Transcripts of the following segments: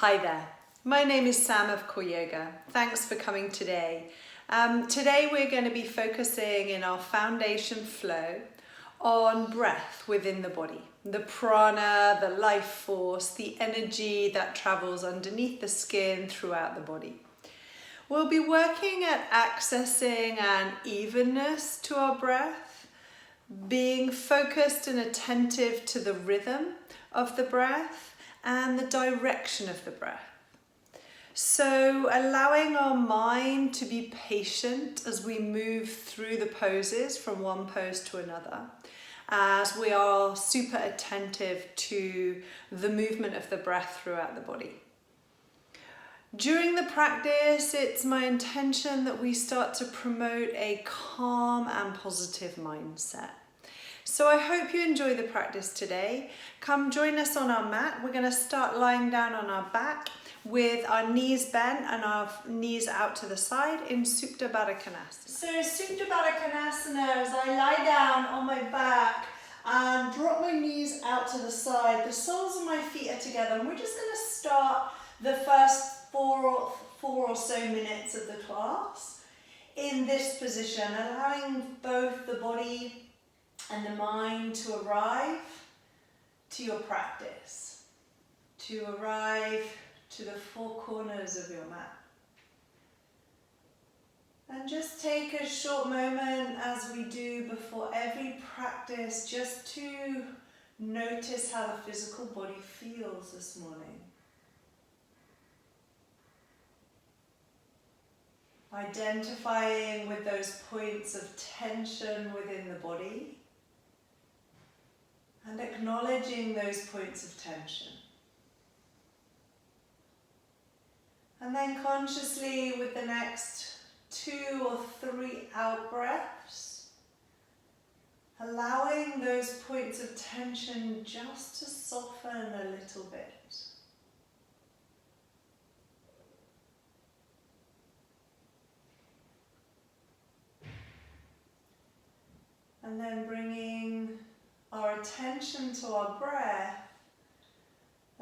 Hi there, my name is Sam of Core Yoga. Thanks for coming today. Today we're going to be focusing in our foundation flow on breath within the body. The prana, the life force, the energy that travels underneath the skin throughout the body. We'll be working at accessing an evenness to our breath, being focused and attentive to the rhythm of the breath and the direction of the breath. So allowing our mind to be patient as we move through the poses from one pose to another, as we are super attentive to the movement of the breath throughout the body. During the practice, it's my intention that we start to promote a calm and positive mindset. So I hope you enjoy the practice today. Come join us on our mat. We're going to start lying down on our back with our knees bent and our knees out to the side in Supta Baddha Konasana. So Supta Baddha Konasana, as I lie down on my back and drop my knees out to the side, the soles of my feet are together, and we're just going to start the first four or so minutes of the class in this position, allowing both the body and the mind to arrive to your practice, to arrive to the four corners of your mat. And just take a short moment, as we do before every practice, just to notice how the physical body feels this morning. Identifying with those points of tension within the body and acknowledging those points of tension. And then consciously, with the next 2 or 3 out breaths, allowing those points of tension just to soften a little bit. And then bringing our attention to our breath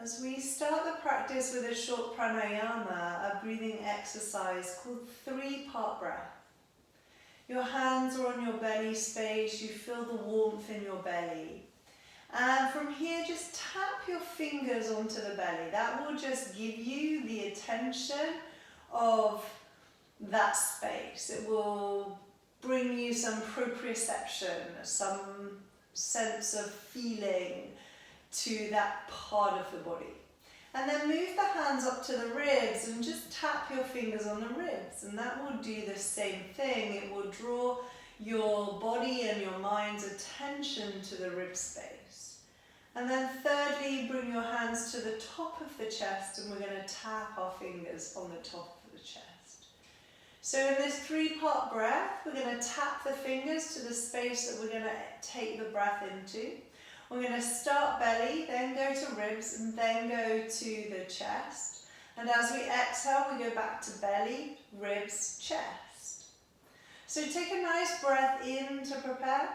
as we start the practice with a short pranayama, a breathing exercise called 3-part breath. Your hands are on your belly space, you feel the warmth in your belly. And from here, just tap your fingers onto the belly. That will just give you the attention of that space. It will bring you some proprioception, some sense of feeling to that part of the body. And then move the hands up to the ribs and just tap your fingers on the ribs, and that will do the same thing. It will draw your body and your mind's attention to the rib space. And then thirdly, bring your hands to the top of the chest, and we're going to tap our fingers on the top of the chest. So in this 3-part breath, we're going to tap the fingers to the space that we're going to take the breath into. We're going to start belly, then go to ribs, and then go to the chest. And as we exhale, we go back to belly, ribs, chest. So take a nice breath in to prepare,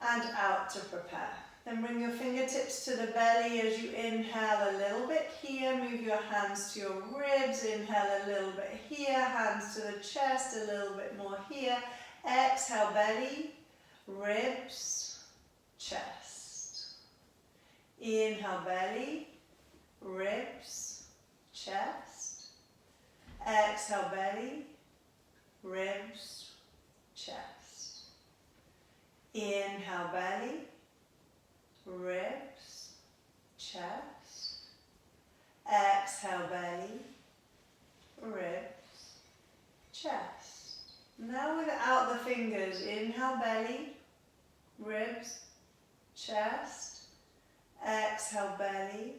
and out to prepare. Then bring your fingertips to the belly as you inhale a little bit here. Move your hands to your ribs. Inhale a little bit here. Hands to the chest, a little bit more here. Exhale, belly, ribs, chest. Inhale, belly, ribs, chest. Exhale, belly, ribs, chest. Inhale, belly, ribs, chest. Exhale, belly, ribs, chest. Now without the fingers, inhale, belly, ribs, chest. Exhale, belly,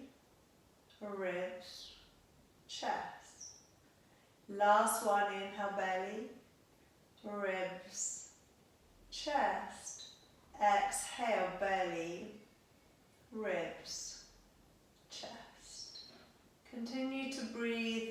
ribs, chest. Last one, inhale, belly, ribs, chest. Exhale, belly, ribs, chest. Continue to breathe,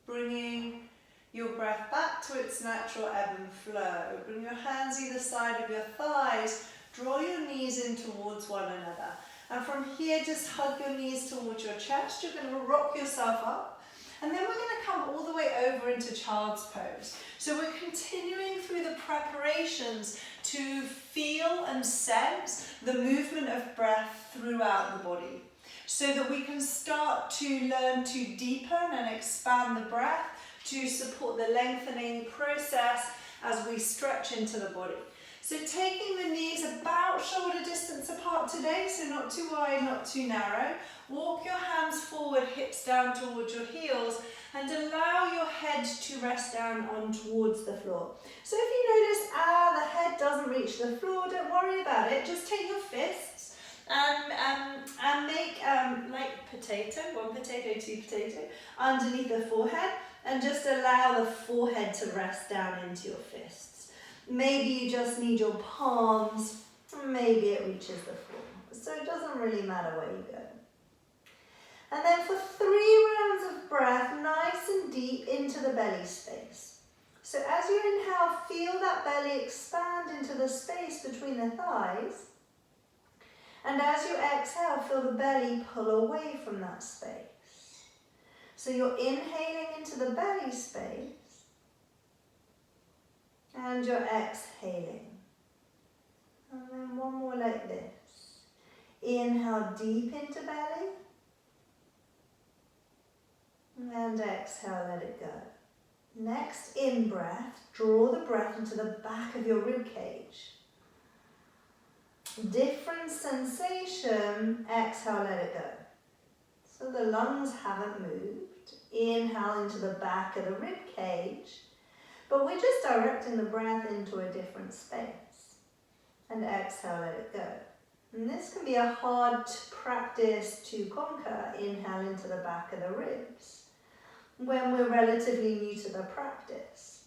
bringing your breath back to its natural ebb and flow. Bring your hands either side of your thighs. Draw your knees in towards one another. And from here, just hug your knees towards your chest. You're going to rock yourself up. And then we're going to come all the way over into child's pose. So we're continuing through the preparations to feel and sense the movement of breath throughout the body, so that we can start to learn to deepen and expand the breath to support the lengthening process as we stretch into the body. So taking the knees about shoulder distance apart today, so not too wide, not too narrow. Walk your hands forward, hips down towards your heels, and allow your head to rest down on towards the floor. So if you notice, the head doesn't reach the floor, don't worry about it. Just take your fists and make like potato, one potato, two potato, underneath the forehead, and just allow the forehead to rest down into your fists. Maybe you just need your palms, maybe it reaches the floor. So it doesn't really matter where you go. And then for 3 rounds of breath, nice and deep into the belly space. So as you inhale, feel that belly expand into the space between the thighs. And as you exhale, feel the belly pull away from that space. So you're inhaling into the belly space. And you're exhaling. And then one more like this. Inhale deep into belly. And exhale, let it go. Next in-breath, draw the breath into the back of your rib cage. Different sensation, exhale, let it go. So the lungs haven't moved. Inhale into the back of the rib cage, but we're just directing the breath into a different space. And exhale, let it go. And this can be a hard practice to conquer. Inhale into the back of the ribs when we're relatively new to the practice.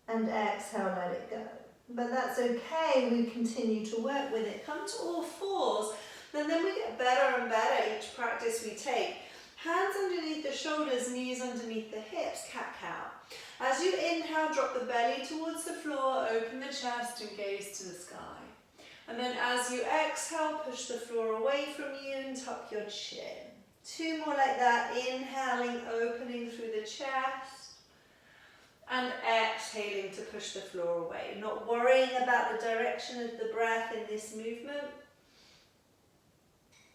And exhale, let it go. But that's okay, we continue to work with it. Come to all fours, and then we get better and better each practice we take. Hands underneath the shoulders, knees underneath the hips, cat-cow. As you inhale, drop the belly towards the floor, open the chest and gaze to the sky. And then as you exhale, push the floor away from you and tuck your chin. 2 more like that, inhaling, opening through the chest, and exhaling to push the floor away. Not worrying about the direction of the breath in this movement.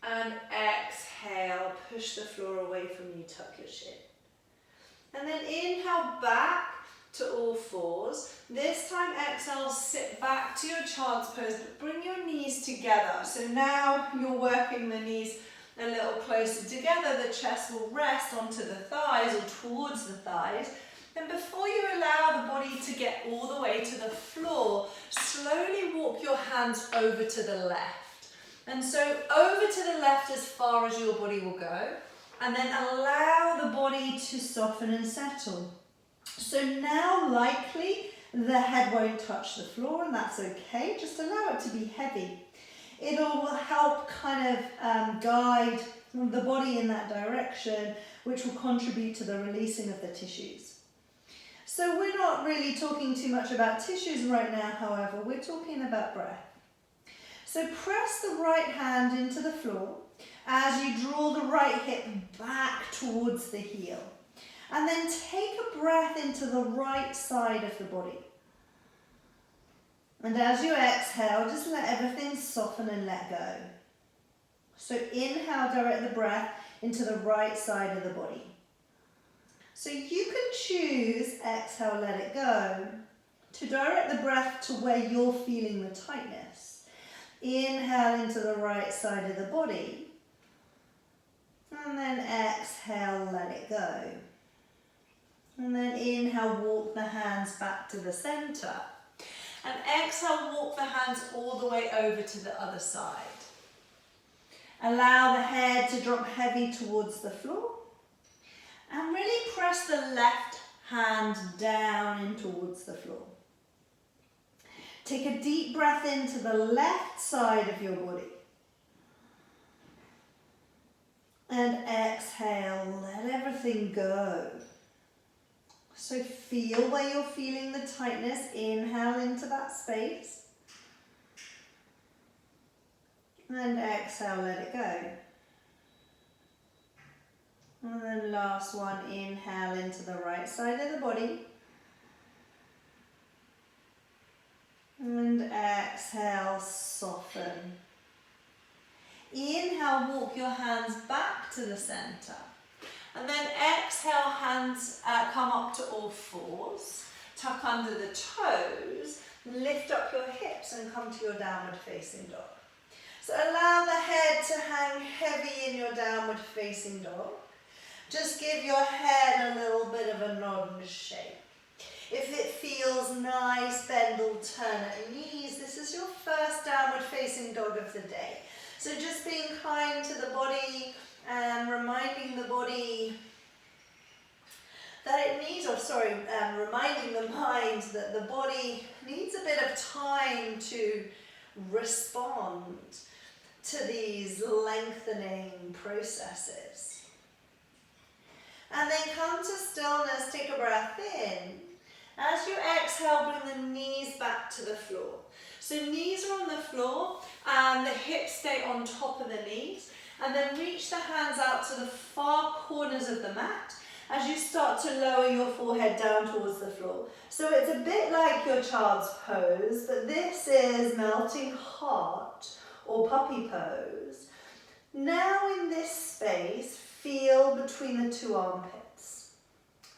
And exhale, push the floor away from you, tuck your chin. And then inhale back to all fours. This time exhale, sit back to your child's pose, but bring your knees together. So now you're working the knees a little closer together. The chest will rest onto the thighs or towards the thighs. And before you allow the body to get all the way to the floor, slowly walk your hands over to the left. And so over to the left as far as your body will go. And then allow the body to soften and settle. So now likely the head won't touch the floor, and that's okay. Just allow it to be heavy. It'll help kind of guide the body in that direction, which will contribute to the releasing of the tissues. So we're not really talking too much about tissues right now, however, we're talking about breath. So press the right hand into the floor as you draw the right hip back towards the heel. And then take a breath into the right side of the body. And as you exhale, just let everything soften and let go. So inhale, direct the breath into the right side of the body. So you can choose, exhale, let it go, to direct the breath to where you're feeling the tightness. Inhale into the right side of the body. And then exhale, let it go. And then inhale, walk the hands back to the center. And exhale, walk the hands all the way over to the other side. Allow the head to drop heavy towards the floor. And really press the left hand down in towards the floor. Take a deep breath into the left side of your body. And exhale, let everything go. So feel where you're feeling the tightness. Inhale into that space. And exhale, let it go. And then last one, inhale into the right side of the body. And exhale, soften. Inhale, walk your hands back to the center. And then exhale, hands come up to all fours. Tuck under the toes. Lift up your hips and come to your downward facing dog. So allow the head to hang heavy in your downward facing dog. Just give your head a little bit of a nod and a shake. If it feels nice, bend or turn at your knees. This is your first downward facing dog of the day. So just being kind to the body and reminding the body that it needs, reminding the mind that the body needs a bit of time to respond to these lengthening processes. And then come to stillness, take a breath in. As you exhale, bring the knees back to the floor. So knees are on the floor and the hips stay on top of the knees. And then reach the hands out to the far corners of the mat as you start to lower your forehead down towards the floor. So it's a bit like your child's pose, but this is melting heart or puppy pose. Now in this space, feel between the two armpits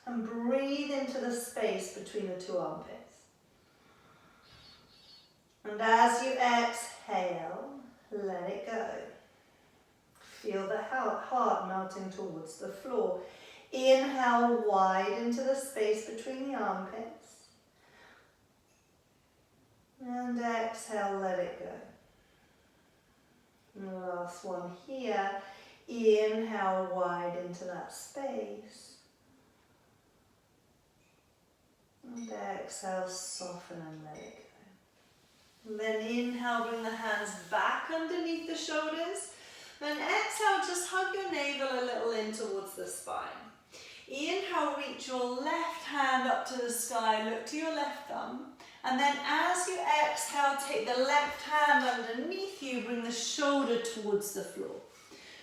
and breathe into the space between the two armpits. And as you exhale, let it go. Feel the heart melting towards the floor. Inhale wide into the space between the armpits. And exhale, let it go. And the last one here. Inhale wide into that space. And exhale, soften and let it go. And then inhale, bring the hands back underneath the shoulders. Then exhale, just hug your navel a little in towards the spine. Inhale, reach your left hand up to the sky, look to your left thumb. And then as you exhale, take the left hand underneath you, bring the shoulder towards the floor.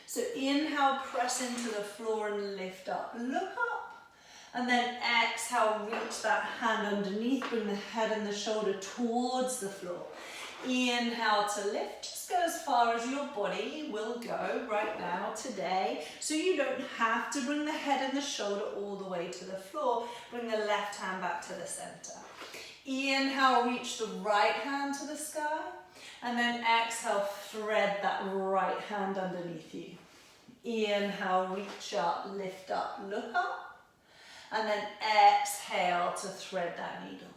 So inhale, press into the floor and lift up. Look up. And then exhale, reach that hand underneath, bring the head and the shoulder towards the floor. Inhale to lift, just go as far as your body will go right now, today. So you don't have to bring the head and the shoulder all the way to the floor. Bring the left hand back to the center. Inhale, reach the right hand to the sky. And then exhale, thread that right hand underneath you. Inhale, reach up, lift up, look up. And then exhale to thread that needle.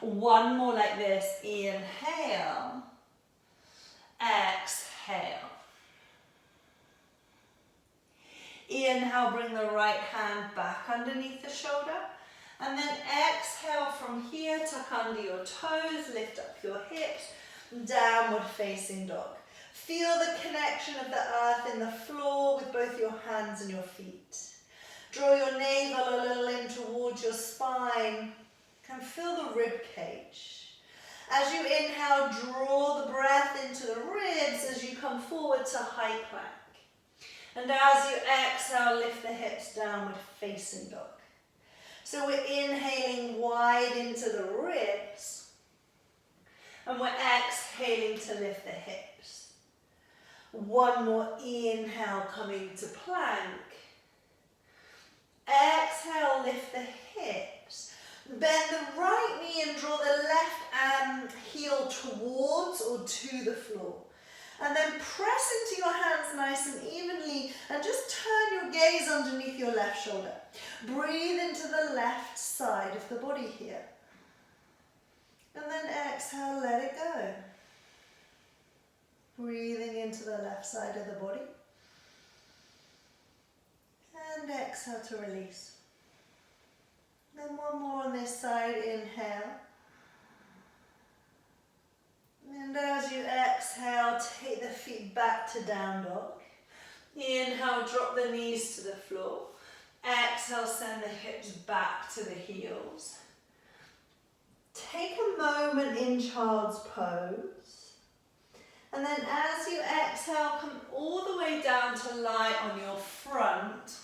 One more like this. Inhale. Exhale. Inhale, bring the right hand back underneath the shoulder. And then exhale from here, tuck under your toes, lift up your hips, downward facing dog. Feel the connection of the earth in the floor with both your hands and your feet. Draw your navel a little in towards your spine. And feel the rib cage. As you inhale, draw the breath into the ribs as you come forward to high plank. And as you exhale, lift the hips downward facing dog. So we're inhaling wide into the ribs. And we're exhaling to lift the hips. One more inhale coming to plank. Exhale, lift the hips. Bend the right knee and draw the left heel towards or to the floor. And then press into your hands nice and evenly and just turn your gaze underneath your left shoulder. Breathe into the left side of the body here. And then exhale, let it go. Breathing into the left side of the body. And exhale to release. Then one more on this side, inhale. And as you exhale, take the feet back to down dog. Inhale, drop the knees to the floor. Exhale, send the hips back to the heels. Take a moment in child's pose. And then as you exhale, come all the way down to lie on your front.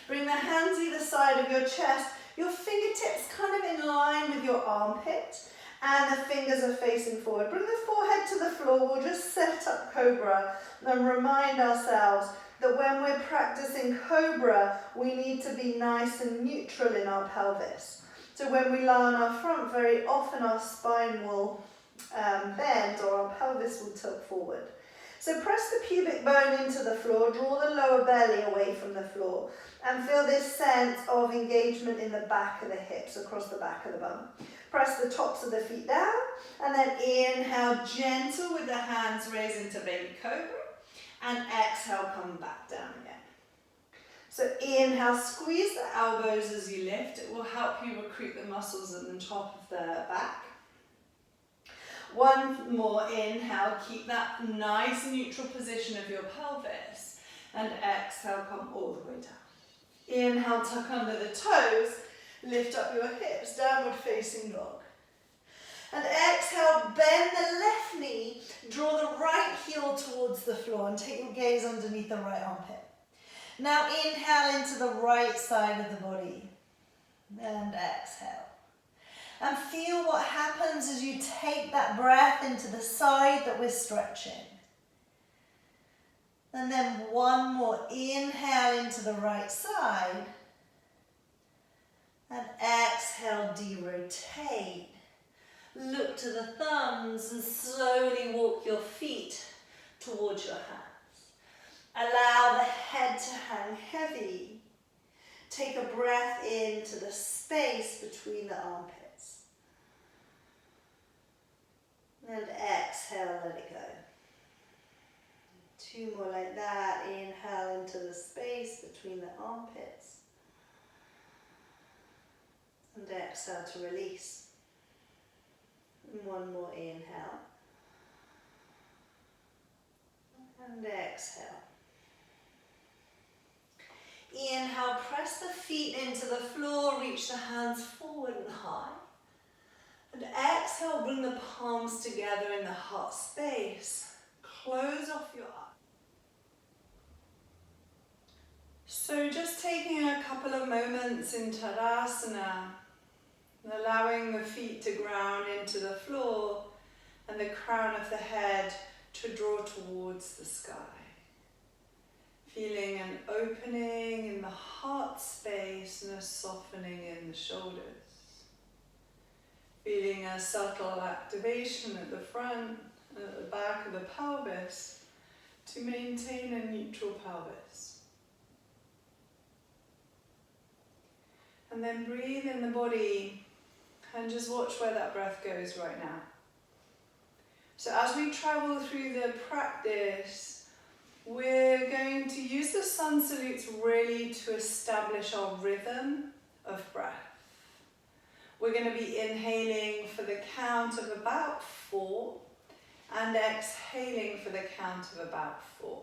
Bring the hands either side of your chest, your fingertips kind of in line with your armpit, and the fingers are facing forward. Bring the forehead to the floor. We'll just set up Cobra and remind ourselves that when we're practicing Cobra, we need to be nice and neutral in our pelvis. So when we lie on our front, very often our spine will bend or our pelvis will tilt forward. So press the pubic bone into the floor, draw the lower belly away from the floor, and feel this sense of engagement in the back of the hips, across the back of the bum. Press the tops of the feet down, and then inhale, gentle with the hands, raise into baby cobra, and exhale, come back down again. So inhale, squeeze the elbows as you lift. It will help you recruit the muscles at the top of the back. One more inhale, keep that nice neutral position of your pelvis, and exhale, come all the way down. Inhale, tuck under the toes, lift up your hips, downward facing dog. And exhale, bend the left knee, draw the right heel towards the floor and take your gaze underneath the right armpit. Now inhale into the right side of the body and exhale. And feel what happens as you take that breath into the side that we're stretching. And then one more inhale into the right side. And exhale, derotate. Look to the thumbs and slowly walk your feet towards your hands. Allow the head to hang heavy. Take a breath into the space between the armpits. And exhale, let it go. Two more like that. Inhale into the space between the armpits. And exhale to release. And one more inhale. And exhale. Inhale, press the feet into the floor, reach the hands forward and high. And exhale, bring the palms together in the heart space. Close off your eyes. So just taking a couple of moments in Tadasana, allowing the feet to ground into the floor and the crown of the head to draw towards the sky. Feeling an opening in the heart space and a softening in the shoulders. Feeling a subtle activation at the front and at the back of the pelvis to maintain a neutral pelvis. And then breathe in the body and just watch where that breath goes right now. So as we travel through the practice, we're going to use the sun salutes really to establish our rhythm of breath. We're going to be inhaling for the count of about 4 and exhaling for the count of about 4.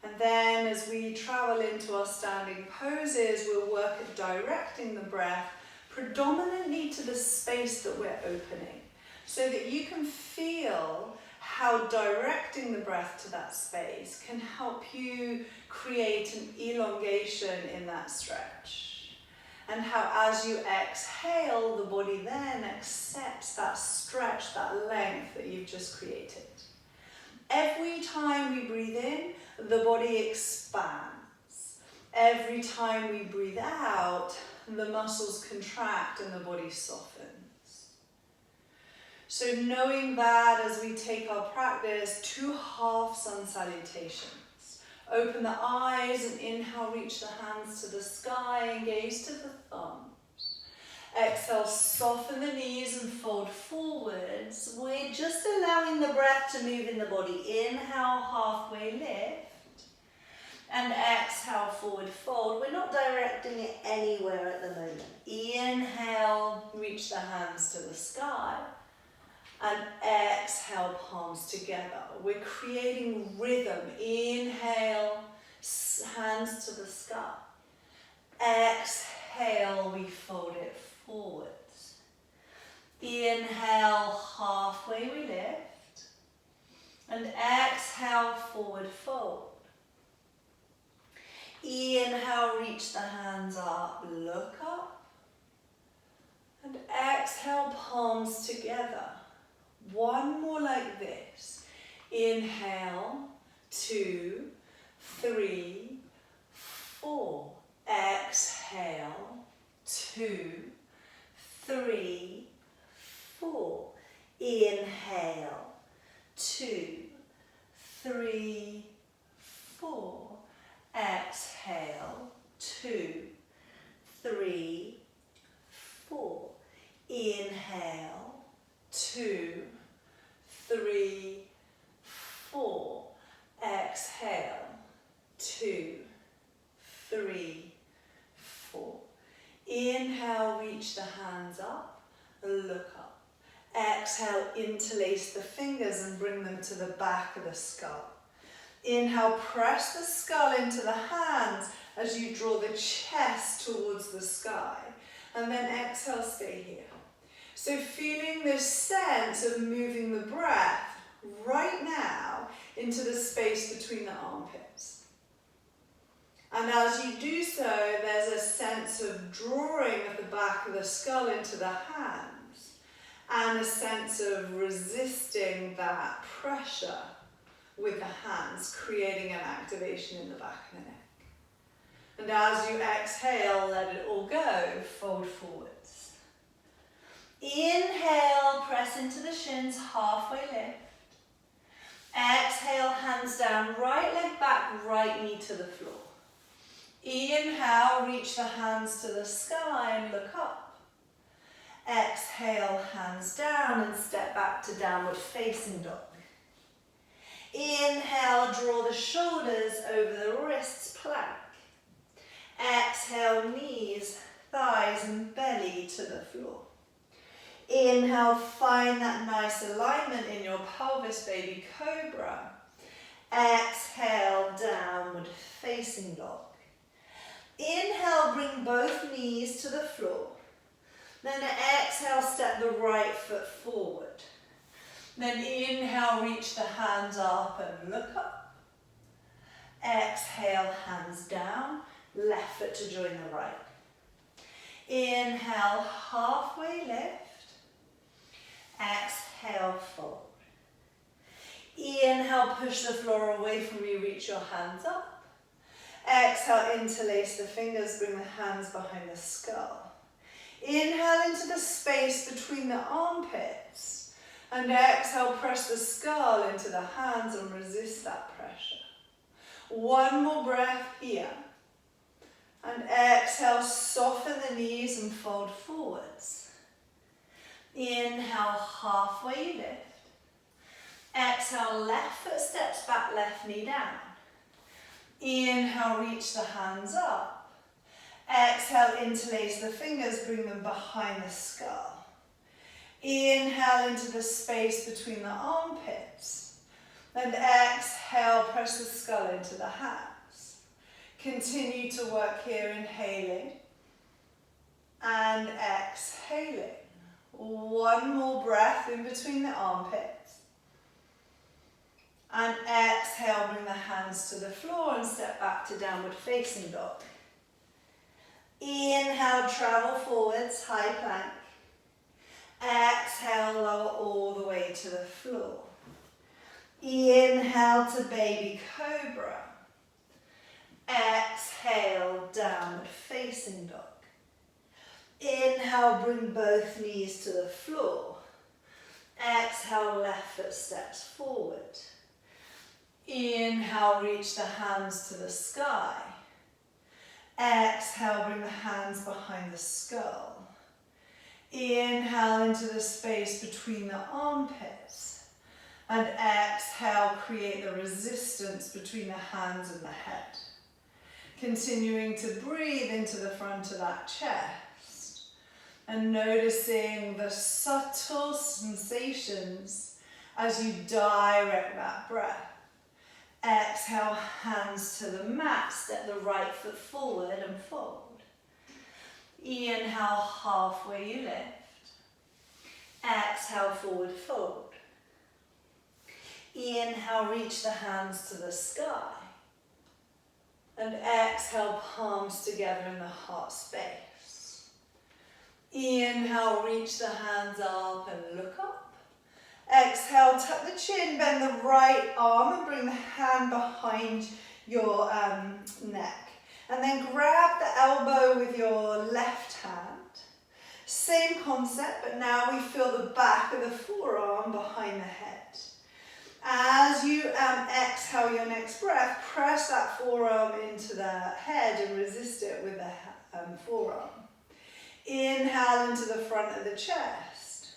And then as we travel into our standing poses, we'll work at directing the breath predominantly to the space that we're opening, so that you can feel how directing the breath to that space can help you create an elongation in that stretch. And how as you exhale, the body then accepts that stretch, that length that you've just created. Every time we breathe in, the body expands. Every time we breathe out, the muscles contract and the body softens. So knowing that as we take our practice, 2 half sun salutations. Open the eyes and inhale, reach the hands to the sky and gaze to the thumbs. Exhale, soften the knees and fold forwards. We're just allowing the breath to move in the body. Inhale, halfway lift. And exhale, forward fold. We're not directing it anywhere at the moment. Inhale, reach the hands to the sky. And exhale, palms together. We're creating rhythm. Inhale, hands to the sky. Exhale, we fold it forwards. Inhale, halfway we lift. And exhale, forward fold. Inhale, reach the hands up, look up. And exhale, palms together. One more like this. Inhale, 2, 3, 4. Exhale, 2, 3, 4. Inhale, 2, 3, 4. Exhale, 2, 3, 4. Inhale, 2, 3, 4. Exhale, 2, 3, 4. Inhale, reach the hands up, look up. Exhale, interlace the fingers and bring them to the back of the skull. Inhale, press the skull into the hands as you draw the chest towards the sky. And then exhale, stay here. So feeling this sense of moving the breath right now into the space between the armpits. And as you do so, there's a sense of drawing of the back of the skull into the hands and a sense of resisting that pressure with the hands, creating an activation in the back of the neck. And as you exhale, let it all go, fold forwards. Inhale, press into the shins, halfway lift. Exhale, hands down, right leg back, right knee to the floor. Inhale, reach the hands to the sky and look up. Exhale, hands down and step back to downward facing dog. Inhale, draw the shoulders over the wrists, plank. Exhale, knees, thighs and belly to the floor. Inhale, find that nice alignment in your pelvis, baby cobra. Exhale, downward facing dog. Inhale, bring both knees to the floor. Then exhale, step the right foot forward. Then inhale, reach the hands up and look up. Exhale, hands down, left foot to join the right. Inhale, halfway lift. Exhale, fold. Inhale, push the floor away from you, reach your hands up. Exhale, interlace the fingers, bring the hands behind the skull. Inhale into the space between the armpits. And exhale, press the skull into the hands and resist that pressure. One more breath here. And exhale, soften the knees and fold forwards. Inhale, halfway lift. Exhale, left foot steps back, left knee down. Inhale, reach the hands up. Exhale, interlace the fingers, bring them behind the skull. Inhale into the space between the armpits. And exhale, press the skull into the hands. Continue to work here, inhaling and exhaling. One more breath in between the armpits. And exhale, bring the hands to the floor and step back to downward facing dog. Inhale, travel forwards, high plank. Exhale, lower all the way to the floor. Inhale to baby cobra. Exhale, downward facing dog. Inhale, bring both knees to the floor. Exhale, left foot steps forward. Inhale, reach the hands to the sky. Exhale, bring the hands behind the skull. Inhale into the space between the armpits. And exhale, create the resistance between the hands and the head. Continuing to breathe into the front of that chest. And noticing the subtle sensations as you direct that breath. Exhale, hands to the mat, step the right foot forward and fold. Inhale, halfway you lift. Exhale, forward fold. Inhale, reach the hands to the sky. And exhale, palms together in the heart space. Inhale, reach the hands up and look up. Exhale, tuck the chin, bend the right arm and bring the hand behind your neck. And then grab the elbow with your left hand. Same concept, but now we feel the back of the forearm behind the head. As you exhale your next breath, press that forearm into the head and resist it with the forearm. Inhale into the front of the chest.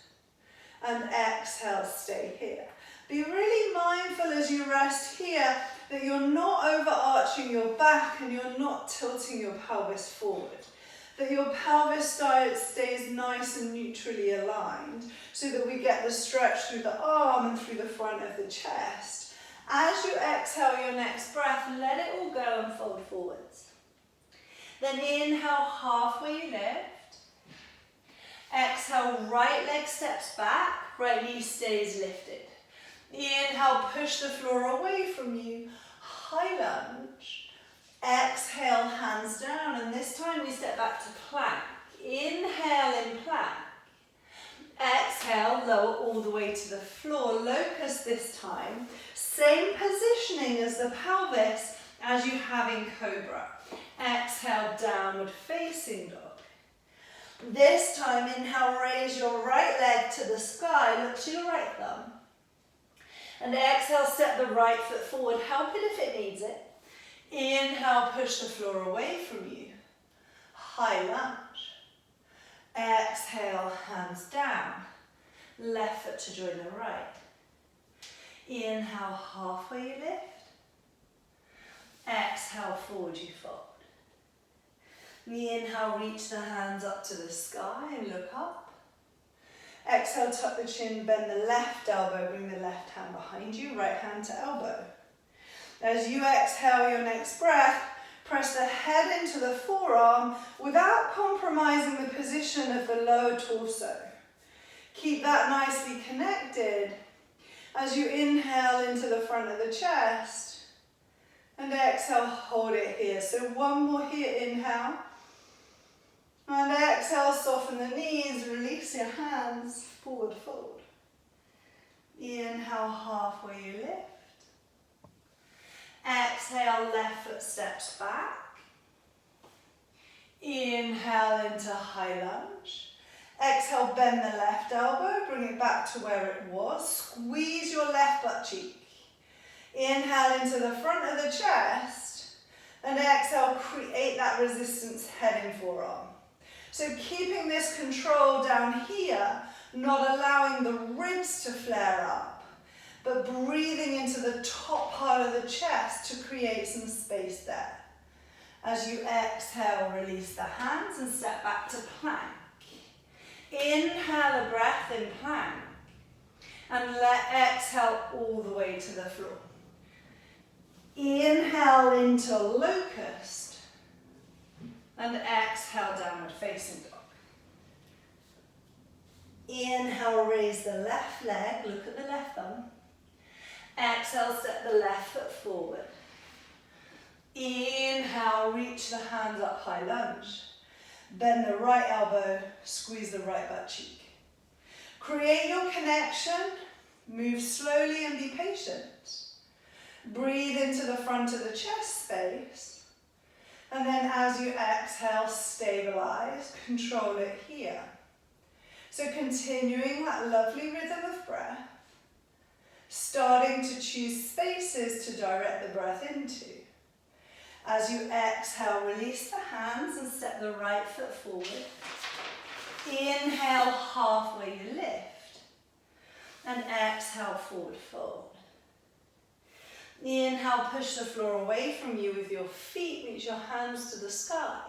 And exhale, stay here. Be really mindful as you rest here that you're not overarching your back and you're not tilting your pelvis forward. That your pelvis stays nice and neutrally aligned so that we get the stretch through the arm and through the front of the chest. As you exhale your next breath, let it all go and fold forwards. Then inhale, halfway lift. Exhale, right leg steps back, right knee stays lifted. Inhale, push the floor away from you, high lunge. Exhale, hands down, and this time we step back to plank. Inhale in plank. Exhale, lower all the way to the floor. Locust this time. Same positioning as the pelvis as you have in cobra. Exhale, downward facing dog. This time, inhale, raise your right leg to the sky. Look to your right thumb. And exhale, step the right foot forward. Help it if it needs it. Inhale, push the floor away from you. High lunge. Exhale, hands down. Left foot to join the right. Inhale, halfway you lift. Exhale, forward you fold. Inhale, reach the hands up to the sky and look up. Exhale, tuck the chin, bend the left elbow, bring the left hand behind you, right hand to elbow. As you exhale your next breath, press the head into the forearm without compromising the position of the lower torso. Keep that nicely connected as you inhale into the front of the chest and exhale, hold it here. So one more here, inhale. And exhale, soften the knees, release your hands, forward fold. Inhale, halfway you lift. Exhale, left foot steps back. Inhale into high lunge. Exhale, bend the left elbow, bring it back to where it was. Squeeze your left butt cheek. Inhale into the front of the chest. And exhale, create that resistance head and forearm. So keeping this control down here, not allowing the ribs to flare up, but breathing into the top part of the chest to create some space there. As you exhale, release the hands and step back to plank. Inhale a breath in plank. And exhale all the way to the floor. Inhale into locust. And exhale, downward facing dog. Inhale, raise the left leg, look at the left thumb. Exhale, step the left foot forward. Inhale, reach the hands up, high lunge. Bend the right elbow, squeeze the right butt cheek. Create your connection, move slowly and be patient. Breathe into the front of the chest space. And then as you exhale, stabilize, control it here. So continuing that lovely rhythm of breath. Starting to choose spaces to direct the breath into. As you exhale, release the hands and step the right foot forward. Inhale, halfway you lift. And exhale, forward fold. Inhale, push the floor away from you with your feet, reach your hands to the sky.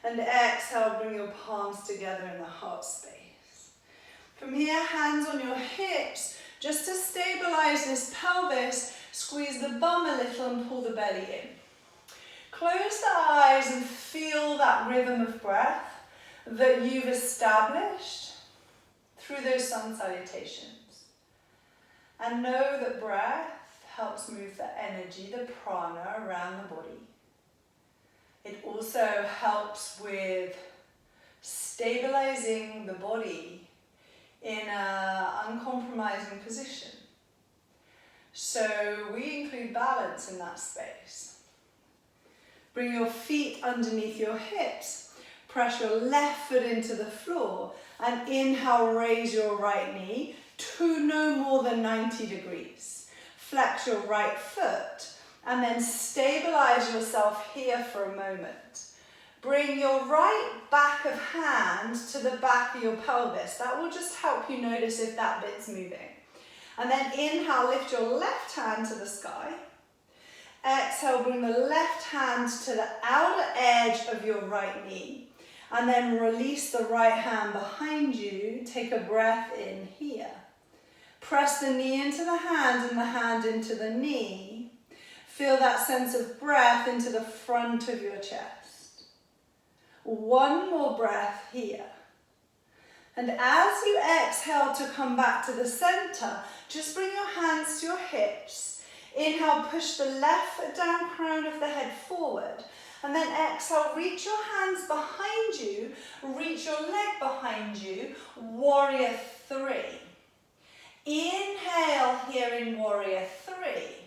And exhale, bring your palms together in the heart space. From here, hands on your hips. Just to stabilize this pelvis, squeeze the bum a little and pull the belly in. Close the eyes and feel that rhythm of breath that you've established through those sun salutations. And know that breath helps move the energy, the prana, around the body. It also helps with stabilizing the body in an uncompromising position. So we include balance in that space. Bring your feet underneath your hips. Press your left foot into the floor and inhale, raise your right knee to no more than 90 degrees. Flex your right foot and then stabilize yourself here for a moment. Bring your right back of hand to the back of your pelvis. That will just help you notice if that bit's moving. And then inhale, lift your left hand to the sky. Exhale, bring the left hand to the outer edge of your right knee. And then release the right hand behind you. Take a breath in here. Press the knee into the hand and the hand into the knee. Feel that sense of breath into the front of your chest. One more breath here. And as you exhale to come back to the center, just bring your hands to your hips. Inhale, push the left foot down, crown of the head forward. And then exhale, reach your hands behind you, reach your leg behind you, warrior three. Inhale here in warrior three.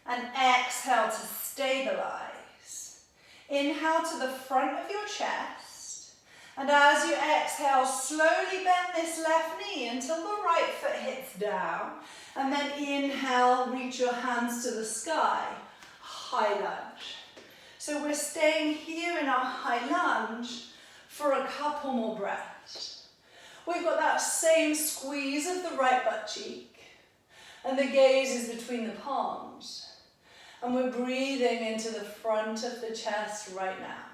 And exhale to stabilize. Inhale to the front of your chest. And as you exhale, slowly bend this left knee until the right foot hits down. And then inhale, reach your hands to the sky, high lunge. So we're staying here in our high lunge for a couple more breaths. We've got that same squeeze of the right butt cheek, and the gaze is between the palms. And we're breathing into the front of the chest right now.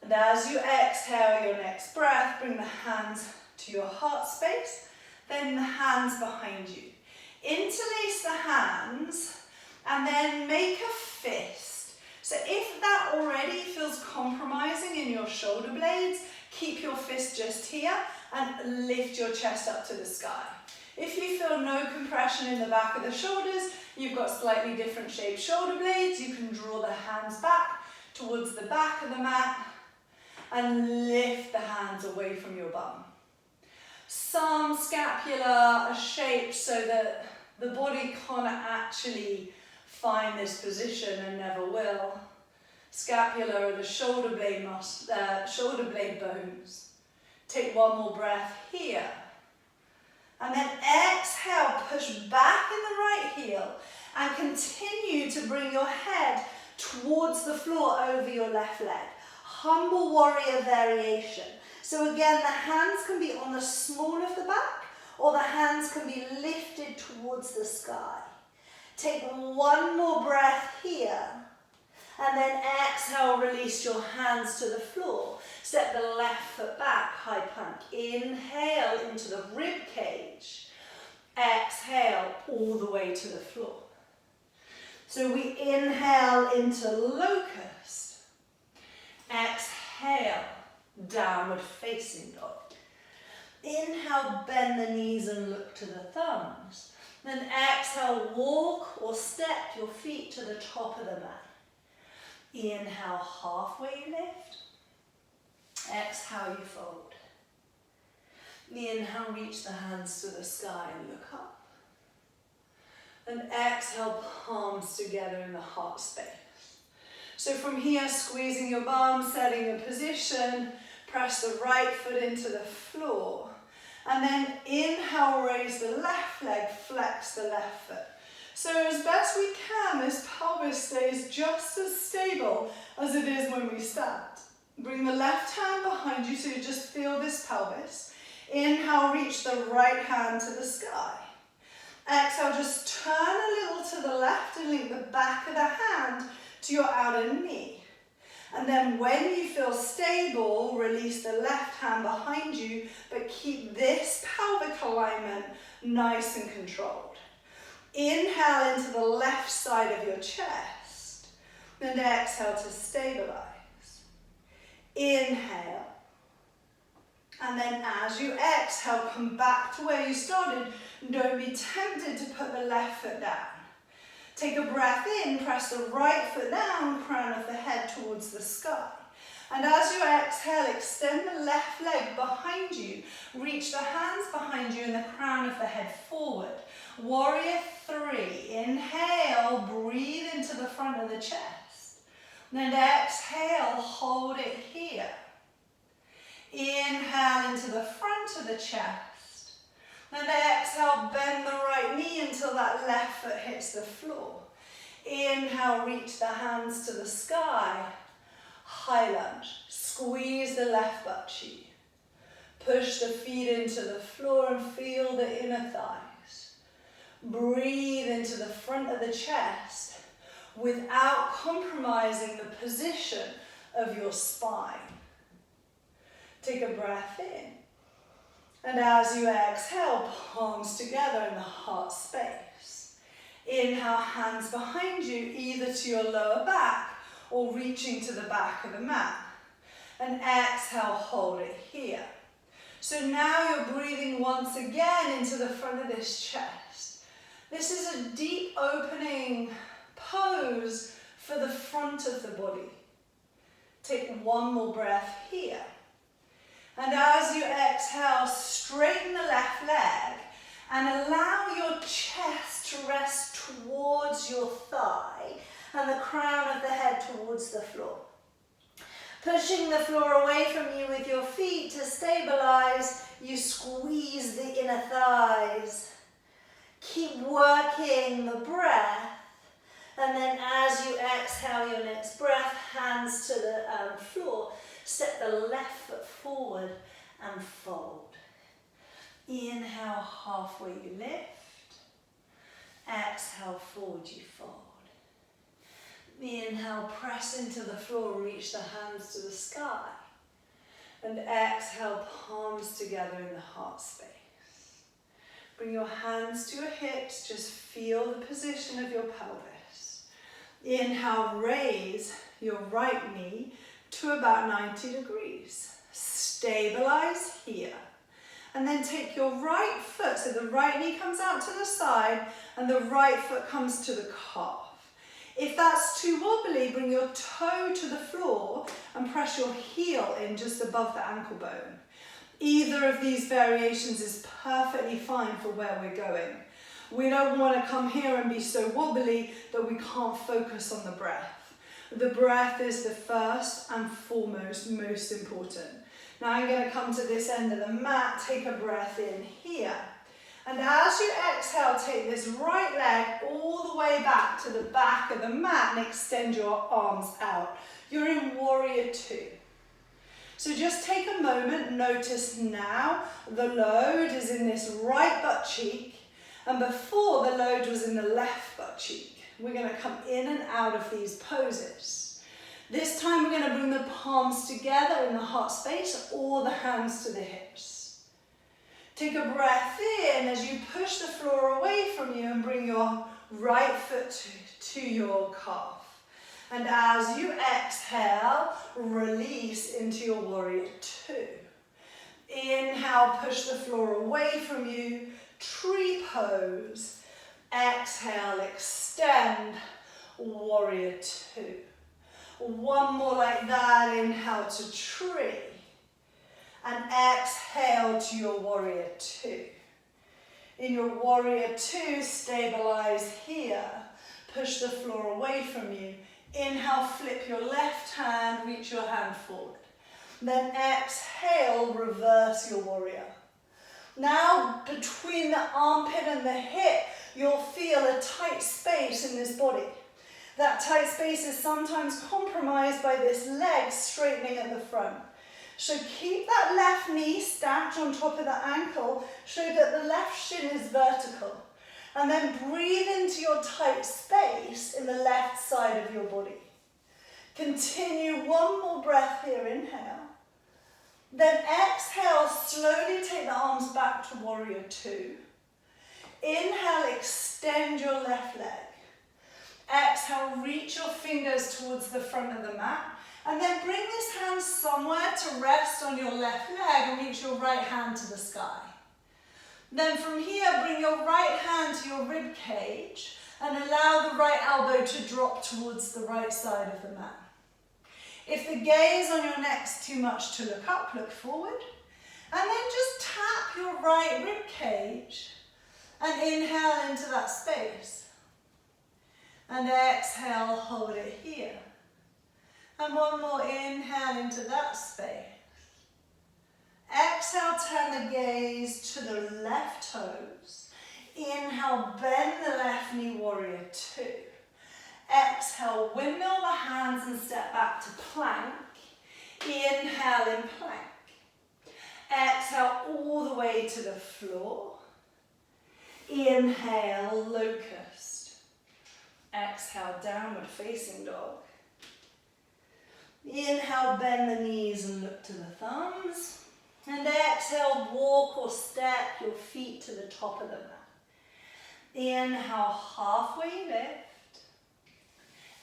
And as you exhale your next breath, bring the hands to your heart space, then the hands behind you. Interlace the hands and then make a fist. So if that already feels compromising in your shoulder blades, keep your fist just here and lift your chest up to the sky. If you feel no compression in the back of the shoulders, you've got slightly different shaped shoulder blades, you can draw the hands back towards the back of the mat and lift the hands away from your bum. Some scapula are shaped so that the body can't actually find this position and never will. Scapula are the shoulder blade bones. Take one more breath here. And then exhale, push back in the right heel and continue to bring your head towards the floor over your left leg. Humble warrior variation. So again, the hands can be on the small of the back or the hands can be lifted towards the sky. Take one more breath here. And then exhale, release your hands to the floor. Step the left foot back, high plank. Inhale into the rib cage. Exhale all the way to the floor. So we inhale into locust. Exhale, downward facing dog. Inhale, bend the knees and look to the thumbs. Then exhale, walk or step your feet to the top of the mat. Inhale, halfway lift. Exhale, you fold. Inhale, reach the hands to the sky and look up. And exhale, palms together in the heart space. So from here, squeezing your bum, setting your position, press the right foot into the floor. And then inhale, raise the left leg, flex the left foot. So as best we can, this pelvis stays just as stable as it is when we stand. Bring the left hand behind you so you just feel this pelvis. Inhale, reach the right hand to the sky. Exhale, just turn a little to the left and link the back of the hand to your outer knee. And then when you feel stable, release the left hand behind you, but keep this pelvic alignment nice and controlled. Inhale into the left side of your chest, and exhale to stabilize. Inhale, And then as you exhale, come back to where you started. Don't be tempted to put the left foot down. Take a breath in, press the right foot down, crown of the head towards the sky. And as you exhale, extend the left leg behind you. Reach the hands behind you and the crown of the head forward. Warrior 3. Inhale, breathe into the front of the chest. Then exhale, hold it here. Inhale into the front of the chest. Then exhale, bend the right knee until that left foot hits the floor. Inhale, reach the hands to the sky. High lunge. Squeeze the left butt cheek. Push the feet into the floor and feel the inner thighs. Breathe into the front of the chest without compromising the position of your spine. Take a breath in. And as you exhale, palms together in the heart space. Inhale, hands behind you, either to your lower back or reaching to the back of the mat. And exhale, hold it here. So now you're breathing once again into the front of this chest. This is a deep opening pose for the front of the body. Take one more breath here. And as you exhale, straighten the left leg and allow your chest to rest towards your thigh and the crown of the head towards the floor. Pushing the floor away from you with your feet to stabilize, you squeeze the inner thighs. Keep working the breath. And then as you exhale your next breath, hands to the floor. Step the left foot forward and fold. Inhale, halfway you lift. Exhale, forward you fold. Inhale, press into the floor, reach the hands to the sky. And exhale, palms together in the heart space. Bring your hands to your hips, just feel the position of your pelvis. Inhale, raise your right knee to about 90 degrees. Stabilize here. And then take your right foot, so the right knee comes out to the side and the right foot comes to the calf. If that's too wobbly, bring your toe to the floor and press your heel in just above the ankle bone. Either of these variations is perfectly fine for where we're going. We don't want to come here and be so wobbly that we can't focus on the breath. The breath is the first and foremost, most important. Now I'm going to come to this end of the mat, take a breath in here. And as you exhale, take this right leg all the way back to the back of the mat and extend your arms out. You're in Warrior 2. So just take a moment, notice now the load is in this right butt cheek, and before the load was in the left butt cheek. We're going to come in and out of these poses. This time we're going to bring the palms together in the heart space or the hands to the hips. Take a breath in as you push the floor away from you and bring your right foot to your calf. And as you exhale, release into your Warrior 2. Inhale, push the floor away from you, tree pose. Exhale, extend, Warrior 2. One more like that, inhale to tree. And exhale to your Warrior 2. In your Warrior 2, stabilize here. Push the floor away from you. Inhale, flip your left hand, reach your hand forward. Then exhale, reverse your warrior. Now, between the armpit and the hip, you'll feel a tight space in this body. That tight space is sometimes compromised by this leg straightening at the front. So keep that left knee stacked on top of the ankle so that the left shin is vertical. And then breathe into your tight space in the left side of your body. Continue one more breath here, inhale. Then exhale, slowly take the arms back to Warrior 2. Inhale, extend your left leg. Exhale, reach your fingers towards the front of the mat And then bring this hand somewhere to rest on your left leg and reach your right hand to the sky. Then from here, bring your right hand to your rib cage and allow the right elbow to drop towards the right side of the mat. If the gaze on your neck's too much to look up, look forward. And then just tap your right rib cage and inhale into that space. And exhale, hold it here. And one more inhale into that space. Exhale, turn the gaze to the left toes. Inhale, bend the left knee, warrior two. Exhale, windmill the hands and step back to plank. Inhale in plank. Exhale all the way to the floor. Inhale, locust. Exhale, downward facing dog. Inhale, bend the knees and look to the thumbs. And exhale, walk or step your feet to the top of the mat. Inhale, halfway lift.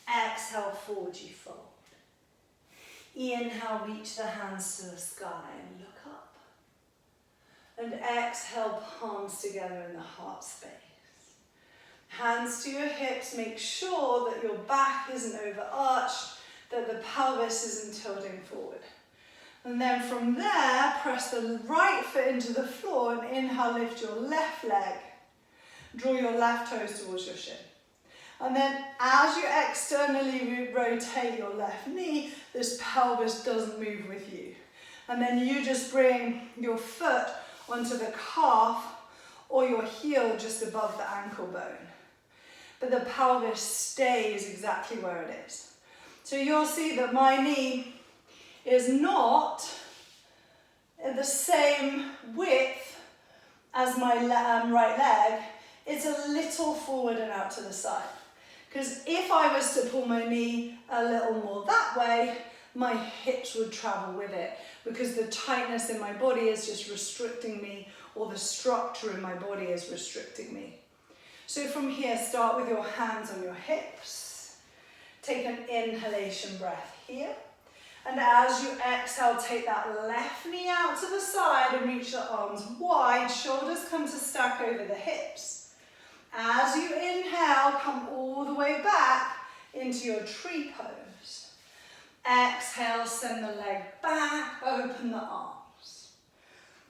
Exhale, forward you fold. Inhale, reach the hands to the sky and look up. And exhale, palms together in the heart space. Hands to your hips, make sure that your back isn't overarched, that the pelvis isn't tilting forward. And then from there, press the right foot into the floor and inhale, lift your left leg. Draw your left toes towards your shin. And then as you externally rotate your left knee, this pelvis doesn't move with you. And then you just bring your foot onto the calf or your heel just above the ankle bone. But the pelvis stays exactly where it is. So you'll see that my knee is not the same width as my right leg. It's a little forward and out to the side. Because if I was to pull my knee a little more that way, my hips would travel with it, because the tightness in my body is just restricting me, or the structure in my body is restricting me. So from here, start with your hands on your hips. Take an inhalation breath here. And as you exhale, take that left knee out to the side and reach the arms wide. Shoulders come to stack over the hips. As you inhale, come all the way back into your tree pose. Exhale, send the leg back, open the arms.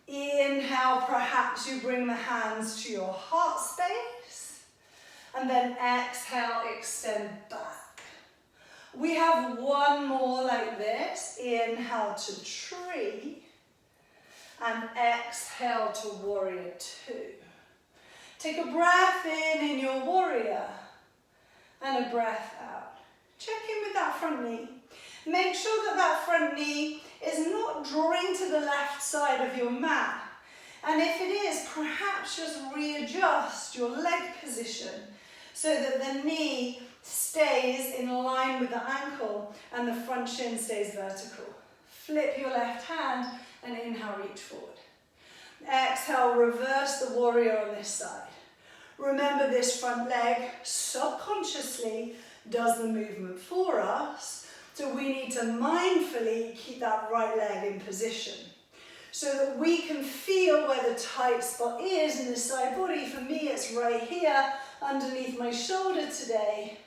Inhale, perhaps you bring the hands to your heart space. And then exhale, extend back. We have one more like this. Inhale to tree. And exhale to warrior two. Take a breath in your warrior. And a breath out. Check in with that front knee. Make sure that that front knee is not drawing to the left side of your mat. And if it is, perhaps just readjust your leg position so that the knee stays in line with the ankle and the front shin stays vertical. Flip your left hand and inhale, reach forward. Exhale, reverse the warrior on this side. Remember, this front leg subconsciously does the movement for us, so we need to mindfully keep that right leg in position so that we can feel where the tight spot is in the side body. For me, it's right here underneath my shoulder today.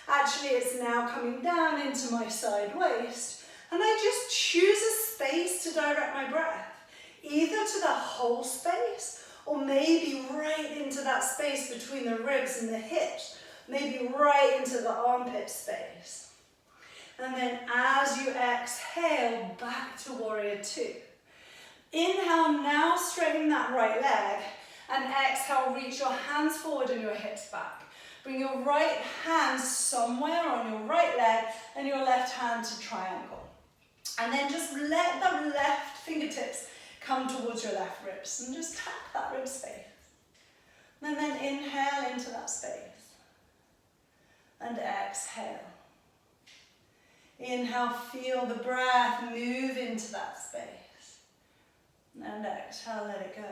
Actually, it's now coming down into my side waist, and I just choose a space to direct my breath, either to the whole space or maybe right into that space between the ribs and the hips, maybe right into the armpit space. And then as you exhale, back to warrior two. Inhale, now straighten that right leg, and exhale, reach your hands forward and your hips back. Bring your right hand somewhere on your right leg and your left hand to triangle. And then just let the left fingertips come towards your left ribs and just tap that rib space. And then inhale into that space. And exhale. Inhale, feel the breath move into that space. And exhale, let it go.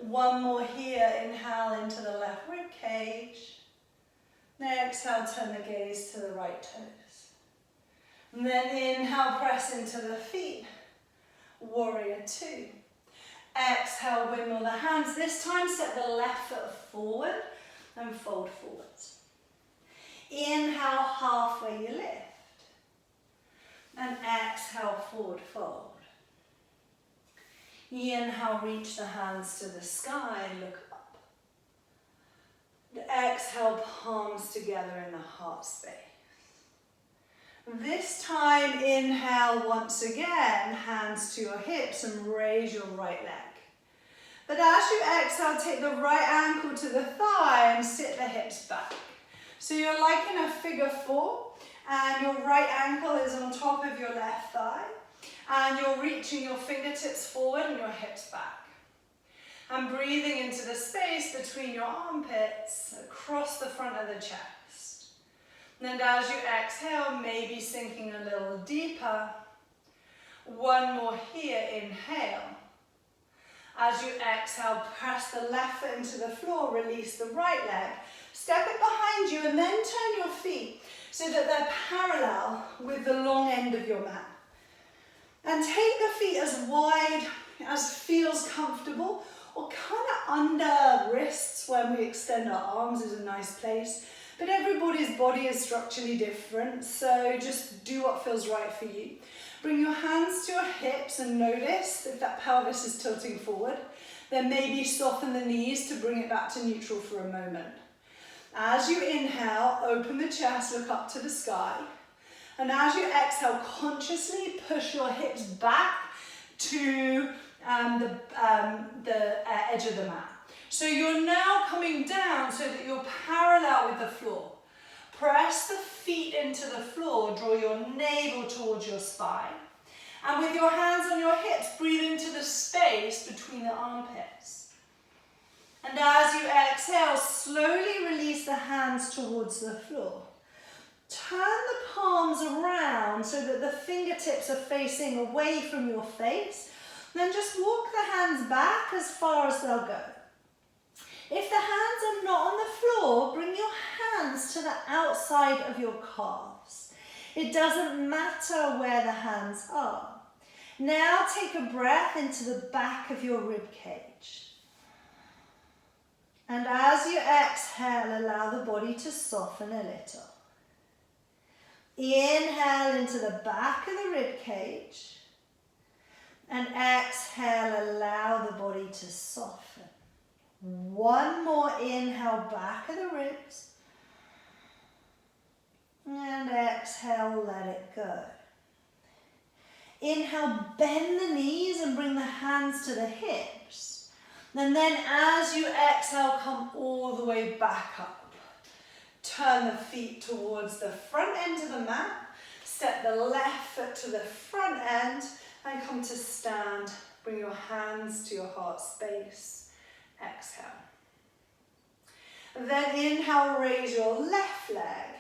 One more here. Inhale into the left rib cage. Now exhale, turn the gaze to the right toes. And then inhale, press into the feet. Warrior two. Exhale, windmill the hands. This time step the left foot forward and fold forwards. Inhale, halfway you lift. And exhale, forward fold. Inhale, reach the hands to the sky, look up. Exhale, palms together in the heart space. This time, inhale once again, hands to your hips and raise your right leg. But as you exhale, take the right ankle to the thigh and sit the hips back. So you're like in a figure four, and your right ankle is on top of your left thigh, and you're reaching your fingertips forward and your hips back. And breathing into the space between your armpits, across the front of the chest. And as you exhale, maybe sinking a little deeper. One more here, inhale. As you exhale, press the left foot into the floor, release the right leg. Step it behind you and then turn your feet so that they're parallel with the long end of your mat. And take the feet as wide as feels comfortable, or kind of under wrists when we extend our arms is a nice place. But everybody's body is structurally different, so just do what feels right for you. Bring your hands to your hips and notice if that pelvis is tilting forward. Then maybe soften the knees to bring it back to neutral for a moment. As you inhale, open the chest, look up to the sky. And as you exhale, consciously push your hips back to the edge of the mat. So you're now coming down so that you're parallel with the floor. Press the feet into the floor, draw your navel towards your spine. And with your hands on your hips, breathe into the space between the armpits. And as you exhale, slowly release the hands towards the floor. Turn the palms around so that the fingertips are facing away from your face. Then just walk the hands back as far as they'll go. If the hands are not on the floor, bring your hands to the outside of your calves. It doesn't matter where the hands are. Now take a breath into the back of your rib cage. And as you exhale, allow the body to soften a little. Inhale into the back of the rib cage. And exhale, allow the body to soften. One more inhale, back of the ribs. And exhale, let it go. Inhale, bend the knees and bring the hands to the hips. And then as you exhale, come all the way back up. Turn the feet towards the front end of the mat. Step the left foot to the front end and come to stand. Bring your hands to your heart space. Exhale. Then inhale, raise your left leg.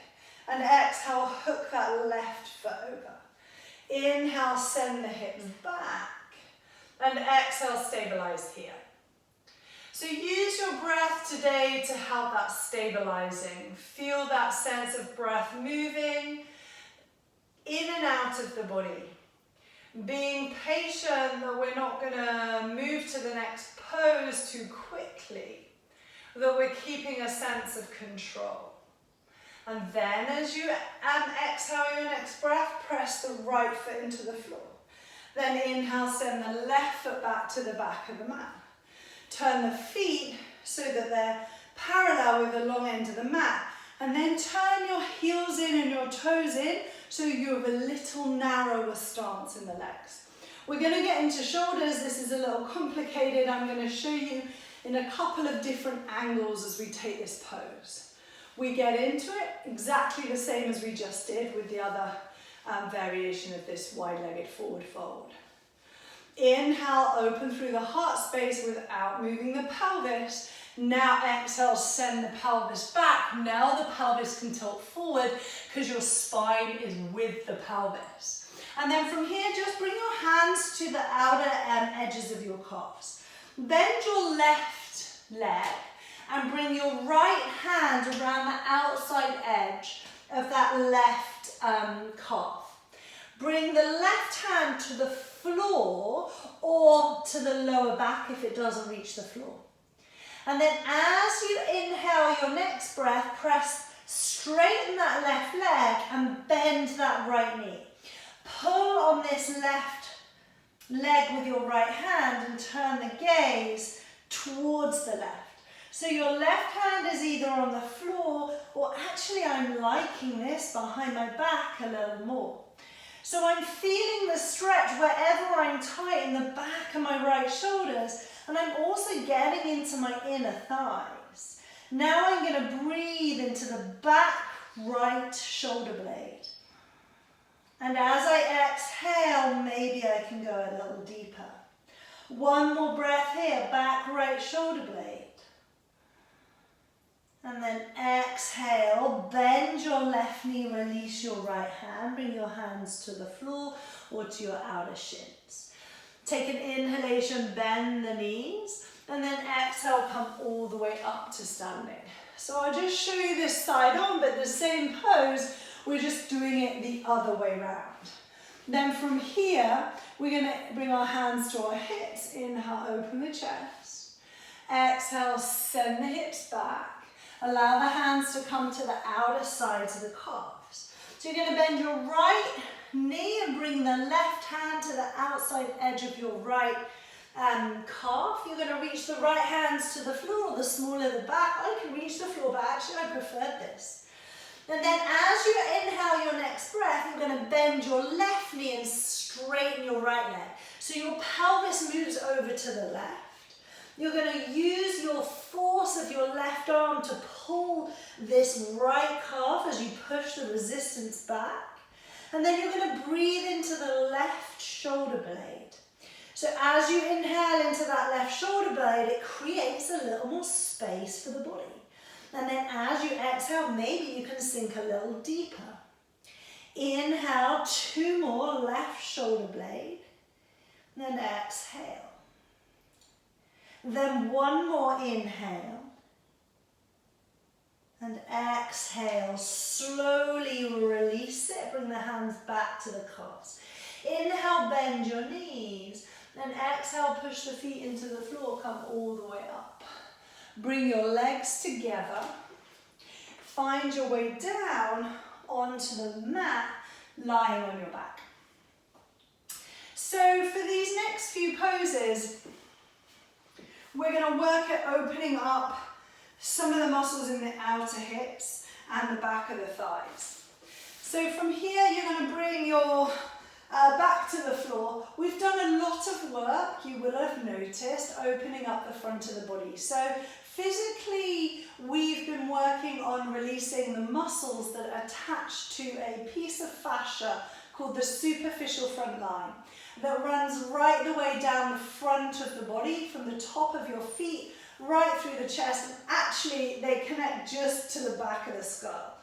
And exhale, hook that left foot over. Inhale, send the hips back. And exhale, stabilize here. So use your breath today to help that stabilizing. Feel that sense of breath moving in and out of the body. Being patient that we're not going to move to the next pose too quickly. That we're keeping a sense of control. And then as you exhale your next breath, press the right foot into the floor. Then inhale, send the left foot back to the back of the mat. Turn the feet so that they're parallel with the long end of the mat. And then turn your heels in and your toes in so you have a little narrower stance in the legs. We're going to get into shoulders. This is a little complicated. I'm going to show you in a couple of different angles as we take this pose. We get into it exactly the same as we just did with the other variation of this wide-legged forward fold. Inhale, open through the heart space without moving the pelvis. Now exhale, send the pelvis back. Now the pelvis can tilt forward because your spine is with the pelvis. And then from here, just bring your hands to the outer edges of your calves. Bend your left leg and bring your right hand around the outside edge of that left calf. Bring the left hand to the floor or to the lower back if it doesn't reach the floor. And then as you inhale your next breath, straighten that left leg and bend that right knee. Pull on this left leg with your right hand and turn the gaze towards the left. So your left hand is either on the floor or actually I'm liking this behind my back a little more. So I'm feeling the stretch wherever I'm tight in the back of my right shoulders, and I'm also getting into my inner thighs. Now I'm going to breathe into the back right shoulder blade. And as I exhale, maybe I can go a little deeper. One more breath here, back right shoulder blade. And then exhale, bend your left knee, release your right hand, bring your hands to the floor or to your outer shins. Take an inhalation, bend the knees, and then exhale, come all the way up to standing. So I'll just show you this side on, but the same pose, we're just doing it the other way around. Then from here, we're going to bring our hands to our hips. Inhale, open the chest. Exhale, send the hips back. Allow the hands to come to the outer sides of the calves. So you're going to bend your right knee and bring the left hand to the outside edge of your right calf. You're going to reach the right hands to the floor, the smaller the back. I can reach the floor, but actually I prefer this. And then as you inhale your next breath, you're going to bend your left knee and straighten your right leg. So your pelvis moves over to the left. You're going to use your force of your left arm to pull this right calf as you push the resistance back. And then you're going to breathe into the left shoulder blade. So as you inhale into that left shoulder blade, it creates a little more space for the body. And then as you exhale, maybe you can sink a little deeper. Inhale, 2 more, left shoulder blade. And then exhale. Then 1 more inhale. And exhale, slowly release it. Bring the hands back to the calves. Inhale, bend your knees. Then exhale, push the feet into the floor, come all the way up. Bring your legs together. Find your way down onto the mat, lying on your back. So for these next few poses, we're going to work at opening up some of the muscles in the outer hips and the back of the thighs. So from here, you're going to bring your back to the floor. We've done a lot of work, you will have noticed, opening up the front of the body. So physically, we've been working on releasing the muscles that are attached to a piece of fascia called the superficial front line that runs right the way down the front of the body, from the top of your feet right through the chest, and actually they connect just to the back of the skull.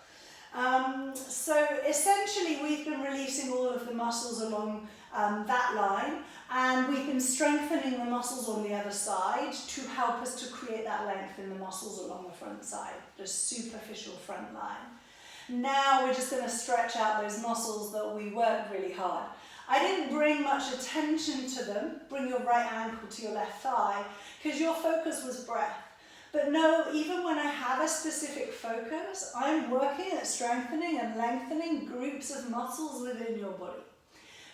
So essentially we've been releasing all of the muscles along that line, and we've been strengthening the muscles on the other side to help us to create that length in the muscles along the front side, the superficial front line. Now we're just going to stretch out those muscles that we worked really hard. I didn't bring much attention to them. Bring your right ankle to your left thigh, because your focus was breath. But no, even when I have a specific focus, I'm working at strengthening and lengthening groups of muscles within your body.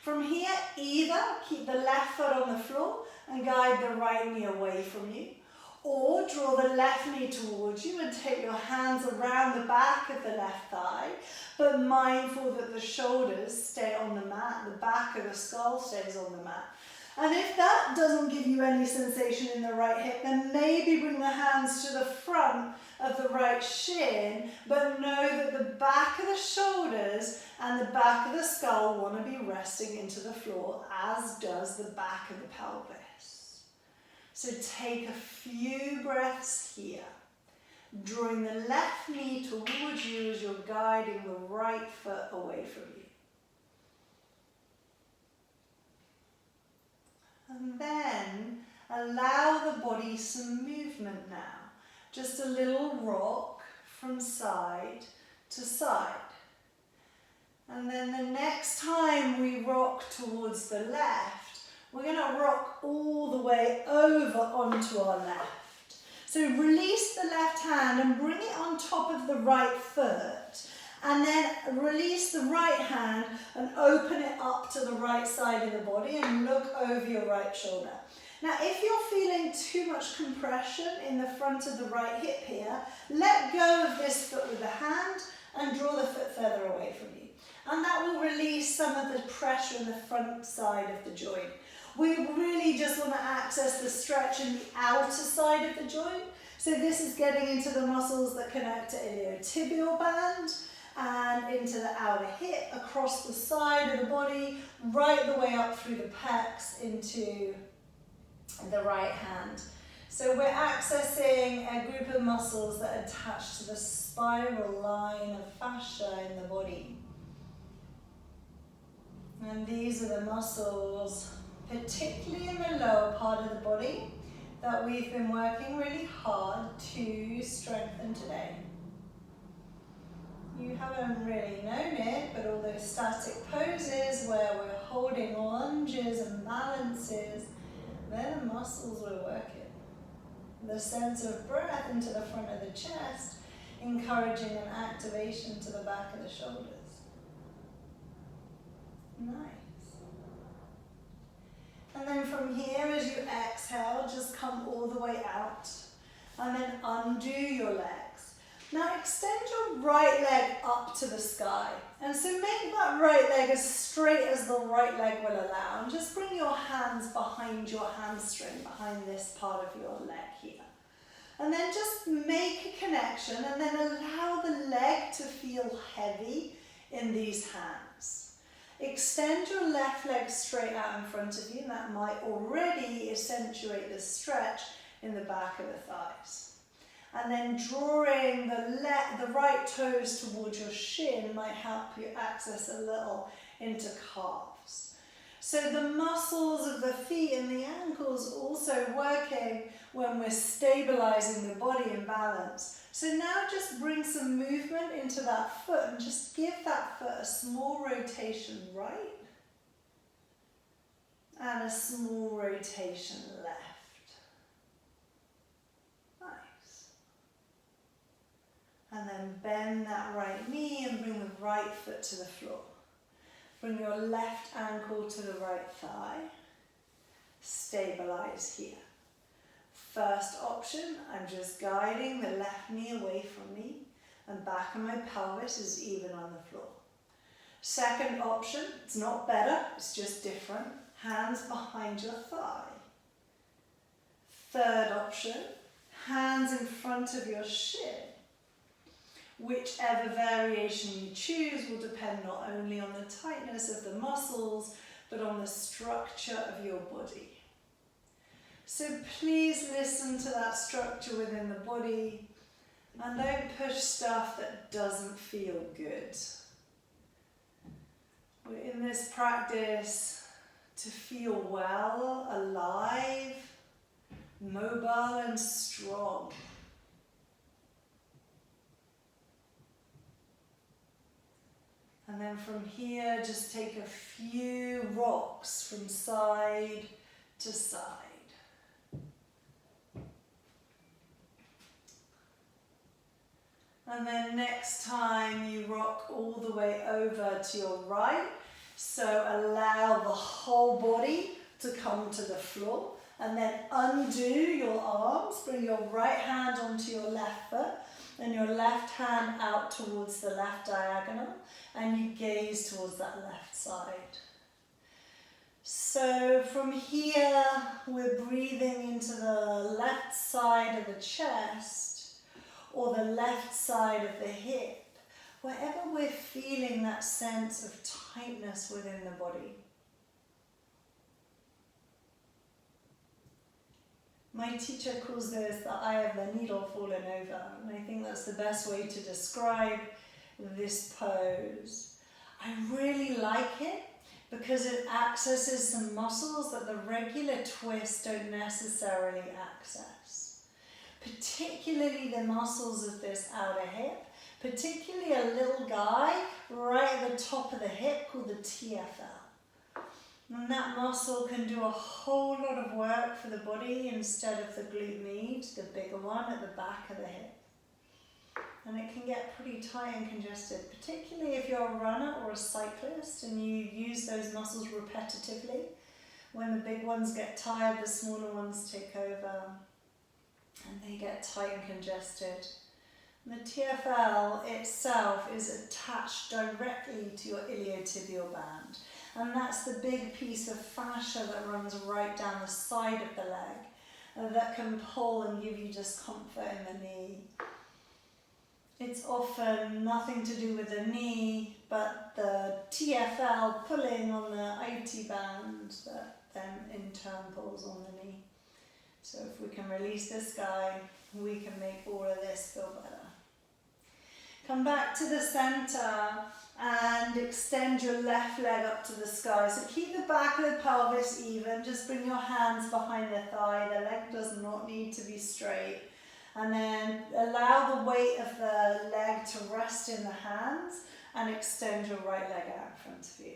From here, either keep the left foot on the floor and guide the right knee away from you, or draw the left knee towards you and take your hands around the back of the left thigh, but mindful that the shoulders stay on the mat, the back of the skull stays on the mat. And if that doesn't give you any sensation in the right hip, then maybe bring the hands to the front of the right shin, but know that the back of the shoulders and the back of the skull want to be resting into the floor, as does the back of the pelvis. So take a few breaths here, drawing the left knee towards you as you're guiding the right foot away from you. And then allow the body some movement now. Just a little rock from side to side. And then the next time we rock towards the left, we're going to rock all the way over onto our left. So release the left hand and bring it on top of the right foot. And then release the right hand and open it up to the right side of the body and look over your right shoulder. Now, if you're feeling too much compression in the front of the right hip here, let go of this foot with the hand and draw the foot further away from you. And that will release some of the pressure in the front side of the joint. We really just want to access the stretch in the outer side of the joint. So this is getting into the muscles that connect to iliotibial band and into the outer hip, across the side of the body, right the way up through the pecs into the right hand. So we're accessing a group of muscles that are attached to the spiral line of fascia in the body. And these are the muscles, particularly in the lower part of the body, that we've been working really hard to strengthen today. You haven't really known it, but all those static poses where we're holding lunges and balances, they're the muscles we're working. The sense of breath into the front of the chest, encouraging an activation to the back of the shoulders. Nice. And then from here, as you exhale, just come all the way out and then undo your legs. Now extend your right leg up to the sky. And so make that right leg as straight as the right leg will allow. And just bring your hands behind your hamstring, behind this part of your leg here. And then just make a connection and then allow the leg to feel heavy in these hands. Extend your left leg straight out in front of you, and that might already accentuate the stretch in the back of the thighs. And then drawing the right toes towards your shin might help you access a little into calves. So the muscles of the feet and the ankles also working when we're stabilizing the body in balance. So now just bring some movement into that foot and just give that foot a small rotation right and a small rotation left. Nice. And then bend that right knee and bring the right foot to the floor. Bring your left ankle to the right thigh. Stabilize here. First option, I'm just guiding the left knee away from me and back of my pelvis is even on the floor. Second option, it's not better, it's just different. Hands behind your thigh. Third option, hands in front of your shin. Whichever variation you choose will depend not only on the tightness of the muscles, but on the structure of your body. So please listen to that structure within the body and don't push stuff that doesn't feel good. We're in this practice to feel well, alive, mobile and strong. And then from here, just take a few rocks from side to side. And then next time you rock all the way over to your right. So allow the whole body to come to the floor. And then undo your arms. Bring your right hand onto your left foot. And your left hand out towards the left diagonal. And you gaze towards that left side. So from here, we're breathing into the left side of the chest. Or the left side of the hip, wherever we're feeling that sense of tightness within the body. My teacher calls this the eye of the needle fallen over, and I think that's the best way to describe this pose. I really like it because it accesses some muscles that the regular twists don't necessarily access. Particularly the muscles of this outer hip, particularly a little guy right at the top of the hip called the TFL. And that muscle can do a whole lot of work for the body instead of the glute med, the bigger one at the back of the hip. And it can get pretty tight and congested, particularly if you're a runner or a cyclist and you use those muscles repetitively. When the big ones get tired, the smaller ones take over and they get tight and congested. And the TFL itself is attached directly to your iliotibial band. And that's the big piece of fascia that runs right down the side of the leg that can pull and give you discomfort in the knee. It's often nothing to do with the knee, but the TFL pulling on the IT band that then in turn pulls on the knee. So if we can release this guy, we can make all of this feel better. Come back to the center and extend your left leg up to the sky. So keep the back of the pelvis even, just bring your hands behind the thigh. The leg does not need to be straight. And then allow the weight of the leg to rest in the hands and extend your right leg out in front of you.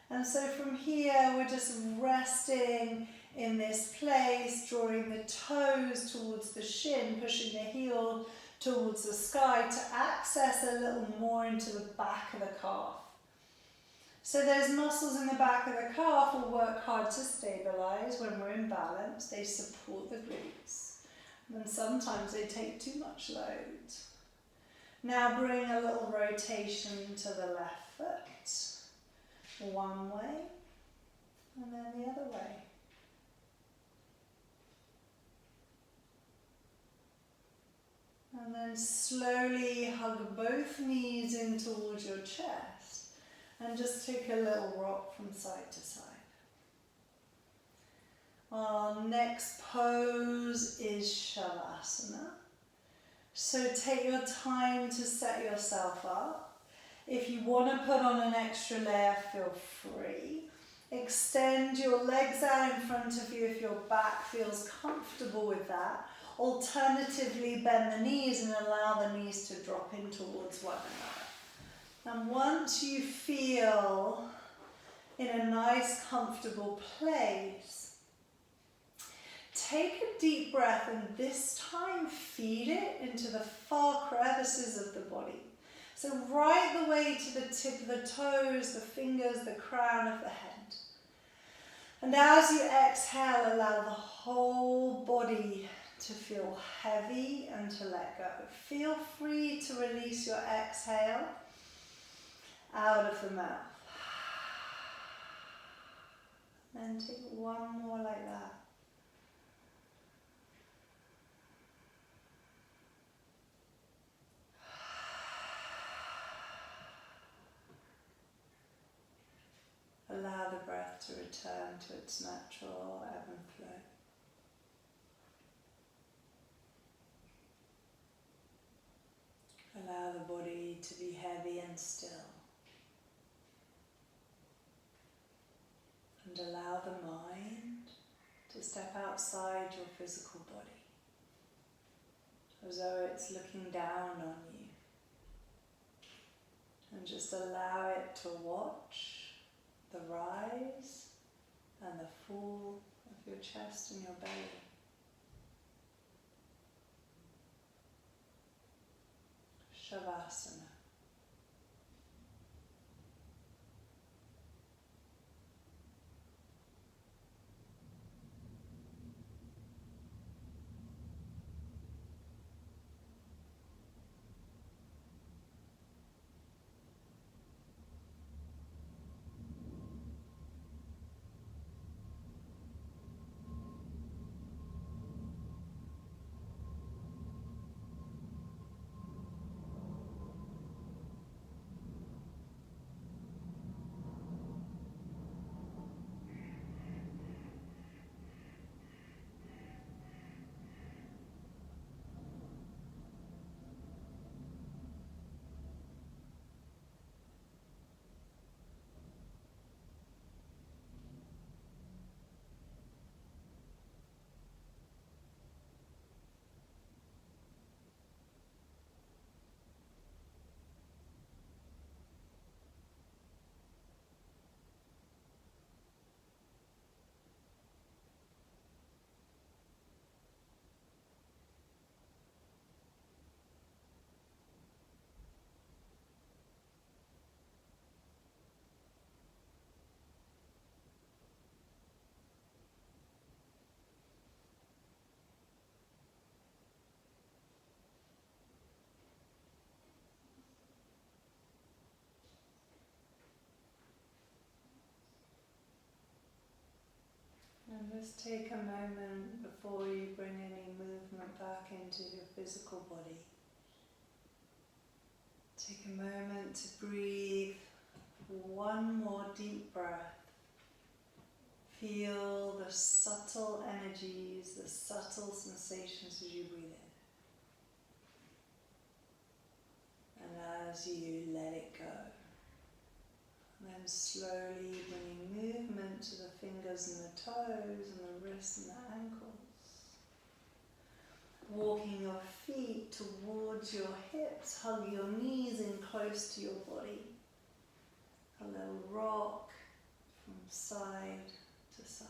And so from here, we're just resting in this place, drawing the toes towards the shin, pushing the heel towards the sky to access a little more into the back of the calf. So those muscles in the back of the calf will work hard to stabilize when we're in balance. They support the glutes. And sometimes they take too much load. Now bring a little rotation to the left foot. One way, and then the other way. And then slowly hug both knees in towards your chest. And just take a little rock from side to side. Our next pose is Shavasana. So take your time to set yourself up. If you want to put on an extra layer, feel free. Extend your legs out in front of you if your back feels comfortable with that. Alternatively, bend the knees and allow the knees to drop in towards one another. And once you feel in a nice, comfortable place, take a deep breath and this time feed it into the far crevices of the body. So right the way to the tip of the toes, the fingers, the crown of the head. And as you exhale, allow the whole body to feel heavy and to let go. Feel free to release your exhale out of the mouth. Then take one more like that. Allow the breath to return to its natural ebb and flow. Allow the body to be heavy and still. And allow the mind to step outside your physical body, as though it's looking down on you. And just allow it to watch the rise and the fall of your chest and your belly. Shavasana. Just take a moment before you bring any movement back into your physical body. Take a moment to breathe. One more deep breath. Feel the subtle energies, the subtle sensations as you breathe in. And as you let it go. And then slowly bringing movement to the fingers and the toes and the wrists and the ankles. Walking your feet towards your hips, hug your knees in close to your body. A little rock from side to side.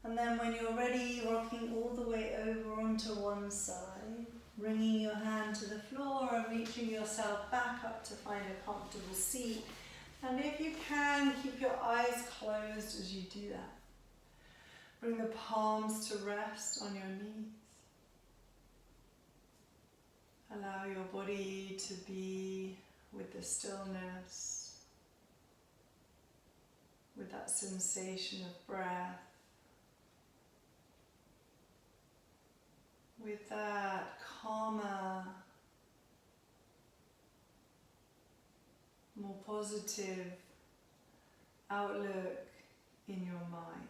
And then when you're ready, rocking all the way over onto one side, bringing your hand to the floor and reaching yourself back up to find a comfortable seat. And if you can, keep your eyes closed as you do that. Bring the palms to rest on your knees. Allow your body to be with the stillness, with that sensation of breath, with that calmer, more positive outlook in your mind.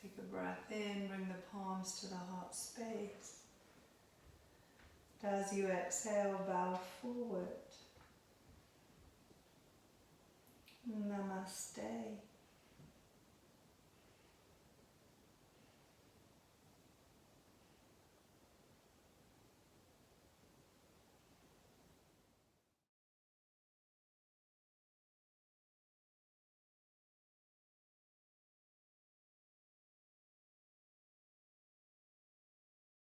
Take a breath in, bring the palms to the heart space. As you exhale, bow forward. Namaste.